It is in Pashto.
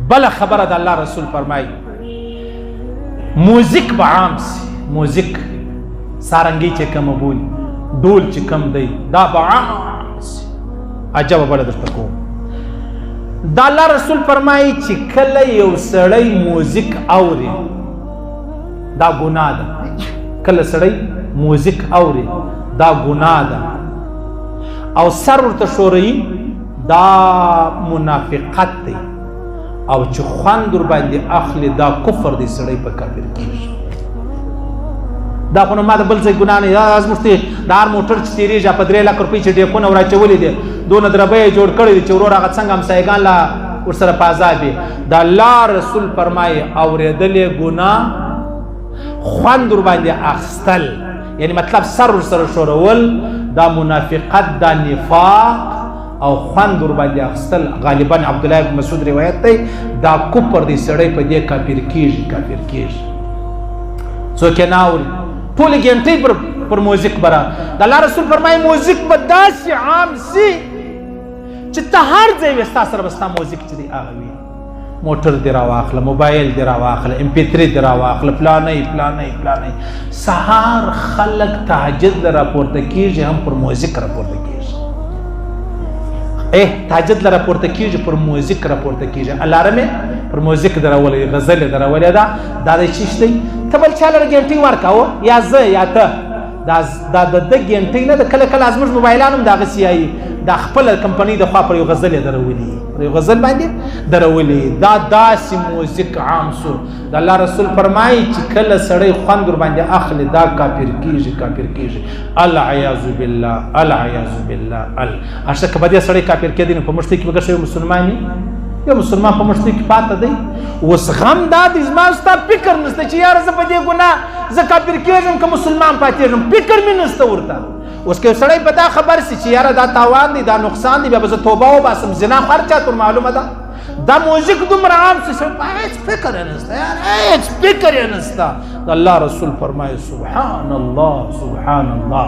بل خبر د الله رسول فرمای موزیک به عام سي، موزیک سارنګي چې کوم بول ډول چې کم دی دا به عام سي. عجب بل درته کوم د الله رسول فرمای چې کله یو سړی موزیک اوري دا ګناه ده. کله سړی موزیک اوري دا ګناه ده او سر ورته شوروي دا منافقت دی او چې خوند ور باندې اخلي دا کفر دی، سړی په کافر کېږي. دا خو ما د بل ځای ګناه نه دا زموږ د هر موټر چې تېرېږي په 3 لک روپۍ چې ډیکونه ور اچولي دي دونه دربه یې جوړ کړی دي چې ورور هغه څنګه همسایګان لا ورسره په عذاب وي. د الله رسول فرمایي اورېدلې ګناه، خوند ور باندې اخیستل یعنی مطلب سر ورسره شورول دا منافقت، دا نفاق او خوند ور باندې اخیستل غالبا عبدالله بن مسعود روایت دی دا کفر دی، سړی په دې کافر کېږي. کافر کېږي څوک یې نه اوري ټولې ګنټۍ پر موزیک برا. د الله رسول فرمایي موزیک به داسې عام سي چې ته هر ځای وې ستا سره به ستا موزیک چې دی هغه وي. موټر دې راواخله، موبایل دې راواخله، MP3 دې راواخله، فلانی. سهار خلک تهجد له راپورته کېږي هم پر موزیک راپورته کېږي. تهجد له راپورته کېږي پر موزیک راپورته کېږي. الارم پر موزیک دراولې، غزل دراولې دا د چی شته ته بل چا لره ګنټۍ ورکاوه یا زه یا ته دا د ګنټۍ نه د کله کله زموږ موبایلان هم دغسې یایي دا خپله کمپنۍ د خوا پر یو غزل یې درولي، پر یو غزل باندې درولي. دا داسې موزیک عام سو. د الله رسول فرمایي چې کله سړی خوند ور باندې اخلي دا کافر کېږي. کافر کېږي. العیاذ بالله، العیاذ بالله. اشته که به دې سړی کافر کېدی نو په مشتۍ کې به ګټه یو مسلمان یو مسلمان په مشتۍ کې پاته دی. اوس غم دا دی زما ستا فکر نشته چې یاره زه په دې ګناه زه کافر کېږم که مسلمان پاتېږم، فکر مې نشته ورته. اوس که سړی په دا خبر سي چې یاره دا تاوان دی، دا نقصان دی، بیا به زه توبه وباسم. زنا خو هر چاته معلومه ده. دا موزیک دومره عام سي هیڅ فکر یې نشته، یاره هیڅ فکر یې نشته. د الله رسول فرمایي سبحان الله، سبحان الله.